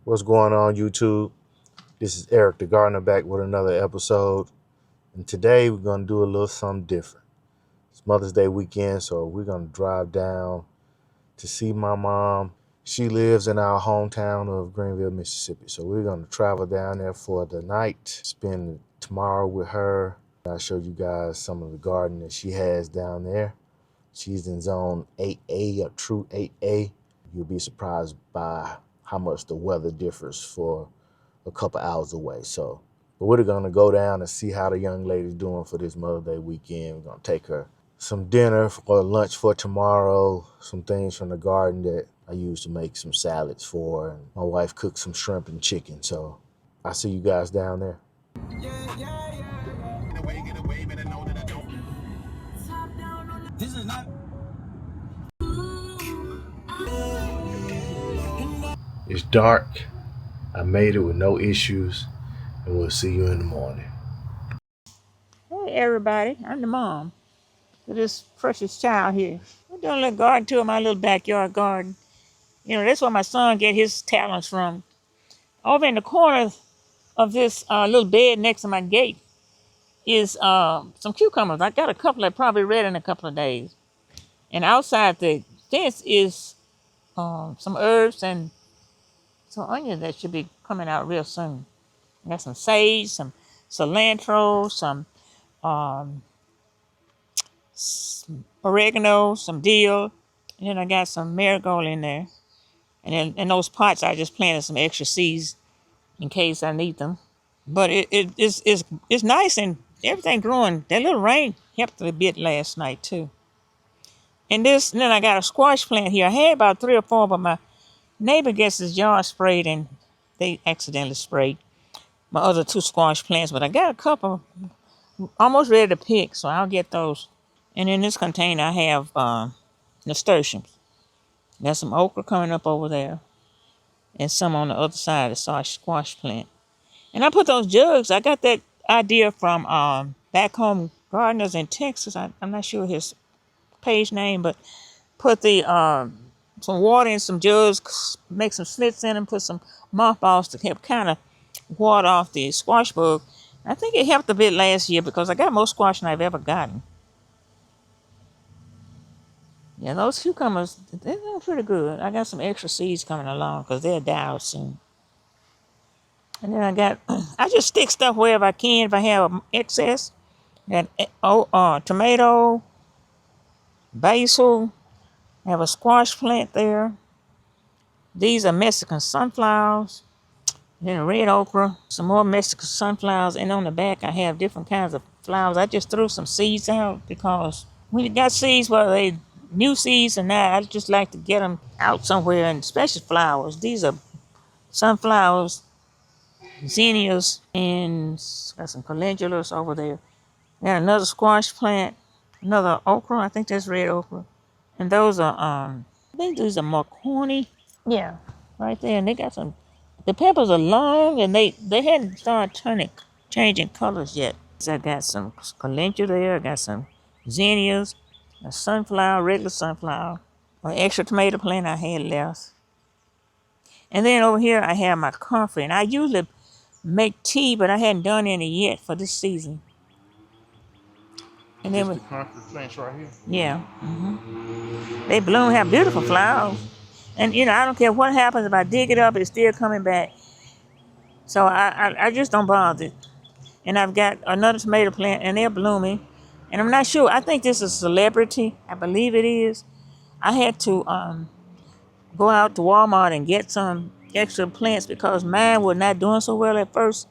What's going on, YouTube? This is Eric the Gardener back with another episode. And today we're going to do a little something different. It's Mother's Day weekend, so we're going to drive down to see my mom. She lives in our hometown of Greenville, Mississippi. So we're going to travel down there for the night, spend tomorrow with her. I'll show you guys some of the garden that she has down there. She's in zone 8A, a true 8A. You'll be surprised by how much the weather differs for a couple hours away. So we're gonna go down and see how the young lady's doing for this Mother's Day weekend. We're gonna take her some dinner for lunch for tomorrow, some things from the garden that I use to make some salads for, and my wife cooked some shrimp and chicken. So I'll see you guys down there. This is not. It's dark. I made it with no issues, and we'll see you in the morning. Hey everybody, I'm the mom to this precious child here. I'm doing a little garden tour, my little backyard garden. You know, that's where my son get his talents from. Over in the corner of this little bed next to my gate is some cucumbers. I got a couple that probably ready in a couple of days. And outside the fence is some herbs and some onions that should be coming out real soon. I got some sage, some cilantro, some oregano, some dill, and then I got some marigold in there. And then in those pots, I just planted some extra seeds in case I need them. But it's nice and everything growing. That little rain helped a bit last night too. And then I got a squash plant here. I had about 3 or 4, but my neighbor gets his yard sprayed and they accidentally sprayed my other 2 squash plants. But I got a couple almost ready to pick, so I'll get those. And in this container, I have nasturtiums. Got some okra coming up over there, and some on the other side of the squash plant. And I put those jugs. I got that idea from Back Home Gardeners in Texas. I'm not sure his page name, but put the some water in some jugs, make some slits in them, put some mothballs to help kind of ward off the squash bug. I think it helped a bit last year because I got more squash than I've ever gotten. Yeah, those cucumbers, they're doing pretty good. I got some extra seeds coming along because they'll die out soon. And then I just stick stuff wherever I can if I have excess. Got tomato, basil. I have a squash plant there. These are Mexican sunflowers. Then red okra, some more Mexican sunflowers. And on the back, I have different kinds of flowers. I just threw some seeds out because when you got seeds, well, they new seeds, and now I just like to get them out somewhere, and especially flowers. These are sunflowers, zinnias, and got some calendulas over there. Got another squash plant, another okra. I think that's red okra, and those are I think these are marconi. Yeah, right there. And they got some. The peppers are long, and they hadn't started changing colors yet. So I got some calendula there. I got some zinnias. A sunflower, regular sunflower, an extra tomato plant I had left. And then over here I have my comfrey. And I usually make tea, but I hadn't done any yet for this season. And then the comfrey plants right here? Yeah. They bloom, have beautiful flowers. And you know, I don't care what happens, if I dig it up, it's still coming back. So I just don't bother. And I've got another tomato plant, and they're blooming. And I'm not sure. I think this is a celebrity. I believe it is. I had to go out to Walmart and get some extra plants because mine were not doing so well at first.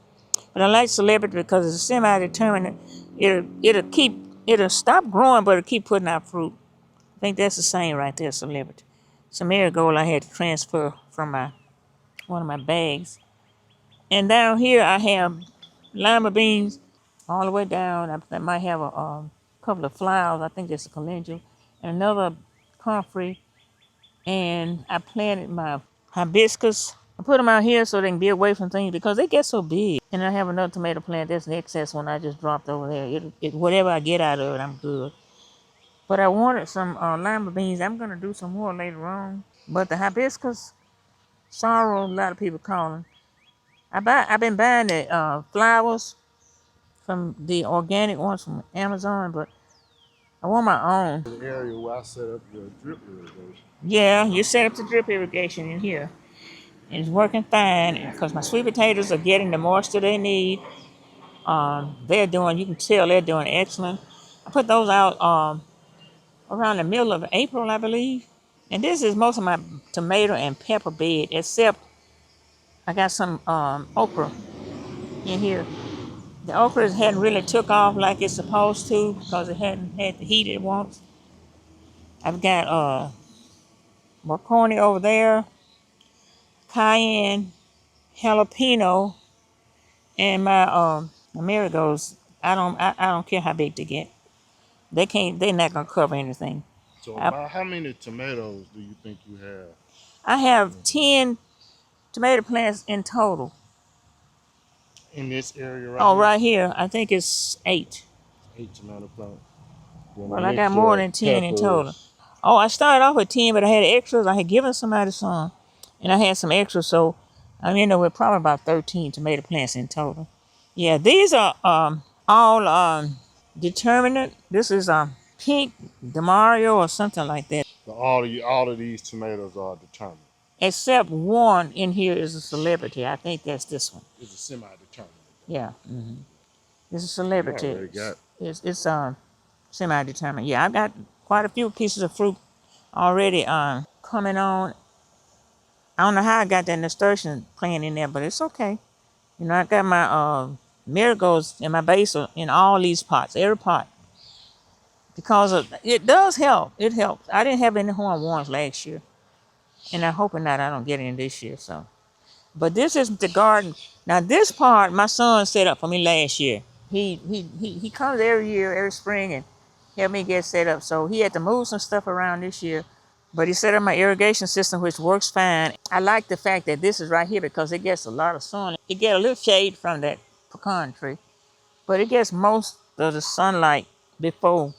But I like celebrity because it's semi-determinate. It'll stop growing, but it'll keep putting out fruit. I think that's the same right there, celebrity. Some marigold I had to transfer from one of my bags. And down here I have lima beans all the way down. I might have a couple of flowers. I think that's a calendula. And another comfrey. And I planted my hibiscus. I put them out here so they can be away from things because they get so big. And I have another tomato plant. That's the excess one I just dropped over there. Whatever I get out of it, I'm good. But I wanted some lima beans. I'm going to do some more later on. But the hibiscus sorrel. A lot of people call them. I've been buying the flowers from the organic ones from Amazon, but I want my own. The area where I set up the drip irrigation. Yeah, you set up the drip irrigation in here, and it's working fine because my sweet potatoes are getting the moisture they need. They're doing. You can tell they're doing excellent. I put those out around the middle of April, I believe. And this is most of my tomato and pepper bed, except I got some okra in here. The okra hadn't really took off like it's supposed to because it hadn't had the heat it wants. I've got macaroni over there, cayenne, jalapeno, and my marigolds. I don't care how big they get. They're not gonna cover anything. So I, about how many tomatoes do you think you have? I have 10 tomato plants in total. In this area right Oh, here? right here, I think it's 8. 8 tomato plants. Then Well, a I got mixture more of than 10 in total. peppers. Oh, I started off with 10, but I had extras. I had given somebody some, and I had some extras, so I ended up with probably about 13 tomato plants in total. Yeah, these are all determinate. This is pink Demario or something like that. So all of these tomatoes are determined. Except one in here is a celebrity. I think that's this one. It's a semi-determined. Yeah, it's a You celebrity. already got. It's semi-determined. Yeah, I've got quite a few pieces of fruit already coming on. I don't know how I got that nasturtium plant in there, but it's okay. You know, I got my marigolds and my basil in all these pots, every pot, because it does help. It helps. I didn't have any hornworms last year, and I'm hoping that I don't get any this year. So, but this is the garden. Now, this part my son set up for me last year. He comes every year, every spring, and help me get set up. So he had to move some stuff around this year. But he set up my irrigation system, which works fine. I like the fact that this is right here because it gets a lot of sun. It gets a little shade from that pecan tree, but it gets most of the sunlight before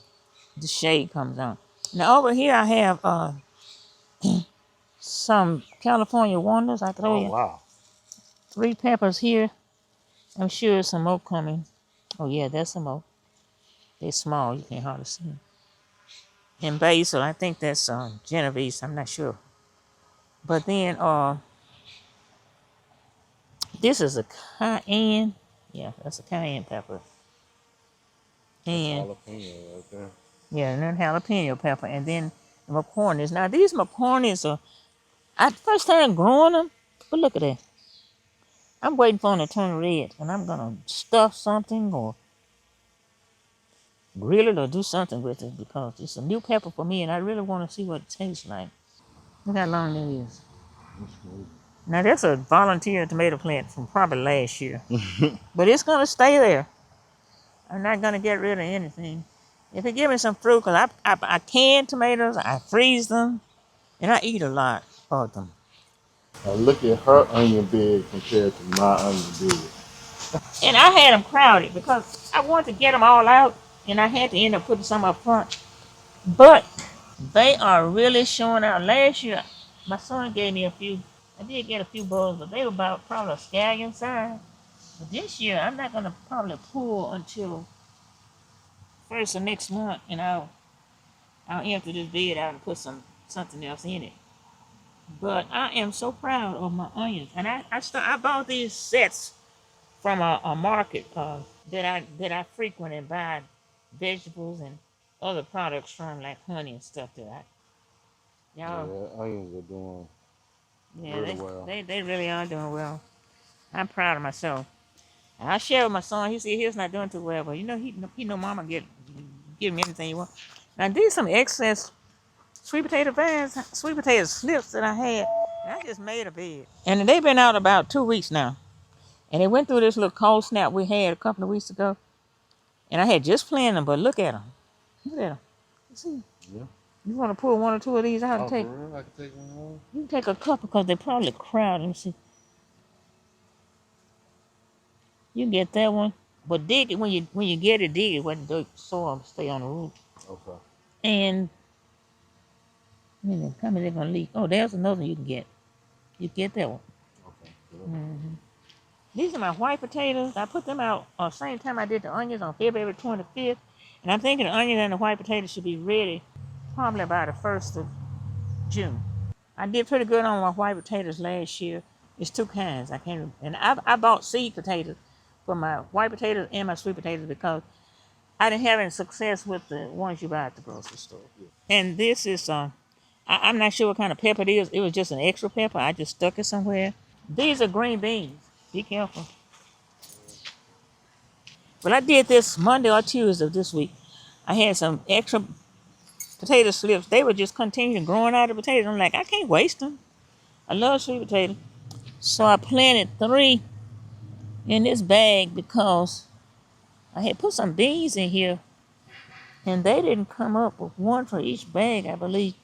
the shade comes on. Now over here I have some California wonders. I throw Oh you wow. 3 peppers here. I'm sure some more coming. Oh yeah, there's some more. They're small, you can't hardly see them. And basil, I think that's Genovese. I'm not sure. But then this is a cayenne. Yeah, that's a cayenne pepper. That's And jalapeno right there. yeah, and then jalapeno pepper. And then the macaroni's. Now these macaroni's are, I first time growing them, but look at that. I'm waiting for them to turn red. And I'm going to stuff something or grill it or do something with it because it's a new pepper for me and I really want to see what it tastes like. Look how long that is. Now that's a volunteer tomato plant from probably last year. But it's going to stay there. I'm not going to get rid of anything. If it give me some fruit, because I can tomatoes, I freeze them, and I eat a lot of them. Now look at her onion bed compared to my onion bed. And I had them crowded because I wanted to get them all out, and I had to end up putting some up front. But they are really showing out. Last year, my son gave me a few. I did get a few bugs, but they were about probably a scallion size. But this year, I'm not going to probably pull until first of next month, and I'll empty this bed out and put something else in it. But I am so proud of my onions, and I bought these sets from a market that I frequent and buy vegetables and other products from, like honey and stuff that I y'all Yeah, onions are doing yeah really well. they really are doing well. I'm proud of myself. And I share with my son. He said he's not doing too well, but you know he know mama give him anything you want. Now these some excess sweet potato vines, sweet potato slips that I had. And I just made a bed. And they've been out about 2 weeks now. And they went through this little cold snap we had a couple of weeks ago. And I had just planted them, but look at them. Look at them. You see? Yeah. You want to pull 1 or 2 of these out and Oh, take? for real? I can take one home? You can take a couple because they're probably crowded. Let me see. You can get that one. But dig it when you get it, dig it when the soil stay on the roof. Okay. And how many they're gonna leak? Oh, there's another one you can get. You get that one. Okay. Mm-hmm. These are my white potatoes. I put them out on the same time I did the onions on February 25th. And I'm thinking the onions and the white potatoes should be ready probably by the 1st of June. I did pretty good on my white potatoes last year. It's two kinds. I can't. And I bought seed potatoes for my white potatoes and my sweet potatoes because I didn't have any success with the ones you buy at the grocery store. And this is I'm not sure what kind of pepper it is. It was just an extra pepper. I just stuck it somewhere. These are green beans. Be careful. Well, I did this Monday or Tuesday of this week. I had some extra potato slips. They were just continuing growing out of potatoes. I'm like, I can't waste them. I love sweet potatoes. So I planted 3 in this bag because I had put some beans in here and they didn't come up with one for each bag, I believe.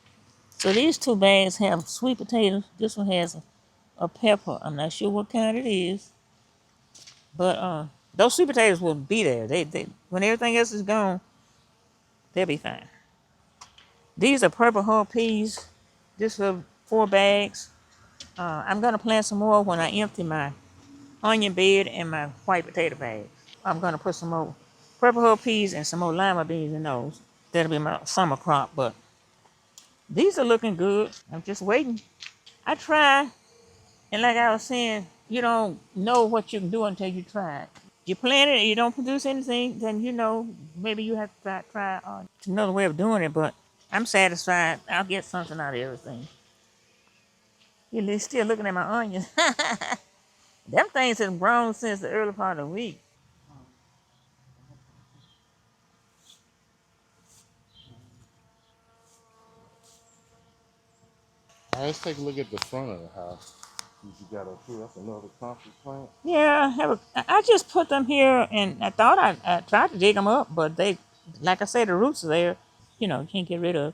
So these 2 bags have sweet potatoes. This one has a pepper. I'm not sure what kind it is. But those sweet potatoes will be there. They when everything else is gone, they'll be fine. These are purple hull peas. This is 4 bags. I'm gonna plant some more when I empty my onion bed and my white potato bag. I'm gonna put some more purple hull peas and some more lima beans in those. That'll be my summer crop. But these are looking good. I'm just waiting. I try, and like I was saying, you don't know what you can do until you try it. You plant it and you don't produce anything, then maybe you have to try another way of doing it. But I'm satisfied. I'll get something out of everything. You're still looking at my onions. Them things have grown since the early part of the week. All right, let's take a look at the front of the house. You got up here. That's another comfy plant. Yeah, I just put them here, and I thought I tried to dig them up, but they, like I said, the roots are there. You can't get rid of.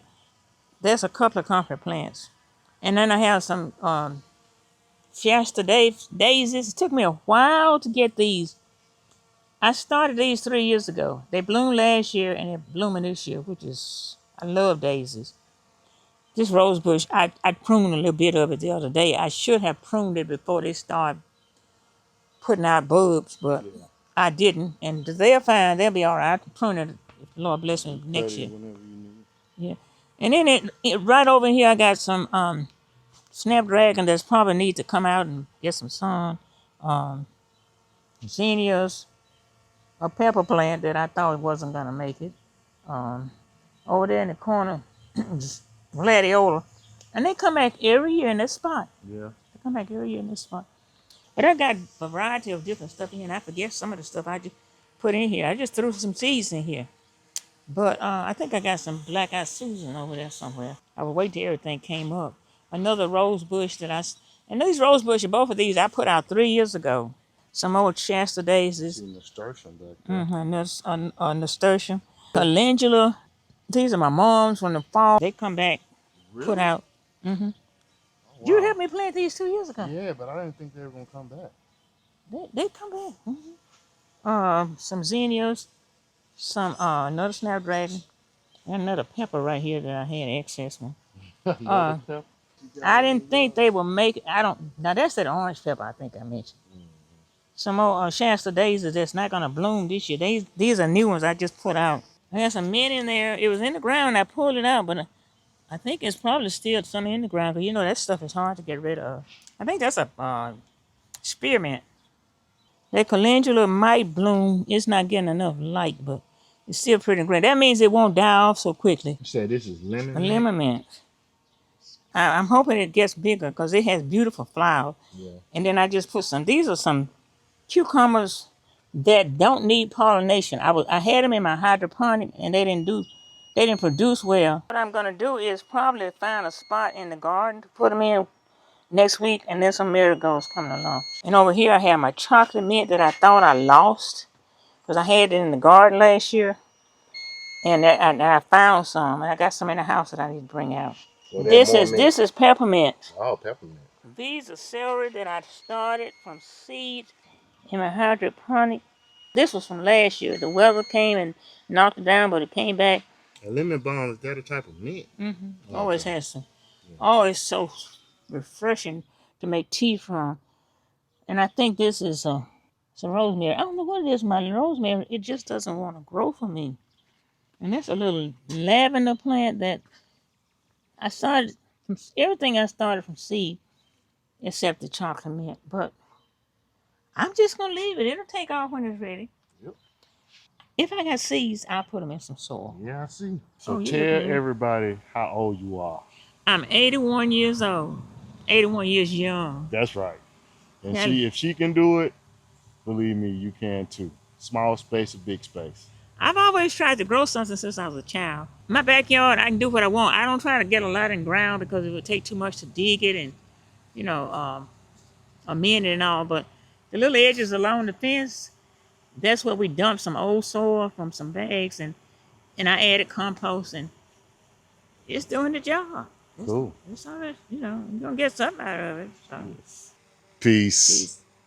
There's a couple of comfort plants, and then I have some Shasta daisies. It took me a while to get these. I started these 3 years ago. They bloomed last year, and they're blooming this year, I love daisies. This rose bush, I pruned a little bit of it the other day. I should have pruned it before they started putting out bulbs, but I didn't. And they're fine. They'll be all right. I can prune it if the Lord bless me next year. Yeah. And then right over here, I got some snapdragon that's probably need to come out and get some sun. Zinnias, a pepper plant that I thought wasn't gonna make it. Over there in the corner, gladiola, and they come back every year in this spot. Yeah. They come back every year in this spot. But I got a variety of different stuff in here, and I forget some of the stuff I just put in here. I just threw some seeds in here. But I think I got some black-eyed Susan over there somewhere. I would wait till everything came up. Another rose bush and these rose bushes, both of these I put out 3 years ago. Some old Shasta daisies. Nasturtium back there. Nasturtium. Calendula. These are my mom's from the fall. They come back, Really? put out. Wow. You helped me plant these 2 years ago. Yeah, but I didn't think they were gonna come back. They come back. Some zinnias, some another snapdragon, and another pepper right here that I had excess one. Another pepper? I didn't think they would make it. Now that's that orange pepper I think I mentioned. Some more Shasta daisies that's not gonna bloom this year. These are new ones I just put out. I had some mint in there. It was in the ground. I pulled it out, but I think it's probably still some in the ground. Cause that stuff is hard to get rid of. I think that's a spearmint. That calendula might bloom. It's not getting enough light, but it's still pretty green. That means it won't die off so quickly. You said this is lemon A mint? lemon mint. I'm hoping it gets bigger because it has beautiful flowers. Yeah. And then I just put these are some cucumbers that don't need pollination. I had them in my hydroponic and they didn't produce well. What I'm gonna do is probably find a spot in the garden to put them in next week, and then some marigolds coming along. And over here I have my chocolate mint that I thought I lost because I had it in the garden last year, and I found some, and I got some in the house that I need to bring out. Well, this is peppermint. Oh, peppermint. These are celery that I started from seed in my hydroponic. This was from last year. The weather came and knocked it down, but it came back. A lemon balm, is that a type of mint? Mm-hmm. Always has some. Yeah. Always so refreshing to make tea from. And I think this is some rosemary. I don't know what it is, my rosemary. It just doesn't want to grow for me. And that's a little lavender plant that I started from everything I started from seed except the chocolate mint. But I'm just gonna leave it. It'll take off when it's ready. Yep. If I got seeds, I'll put them in some soil. Yeah, I see. So Oh, you tell looking at it? everybody how old you are. I'm 81 years old. 81 years young. That's right. And Now, if she can do it, believe me, you can too. Small space or big space. I've always tried to grow something since I was a child. In my backyard, I can do what I want. I don't try to get a lot in ground because it would take too much to dig it and, you know, amend it and all. But the little edges along the fence, that's where we dumped some old soil from some bags and I added compost and it's doing the job. Cool. It's all right, you know, you're going to get something out of it. So. Peace.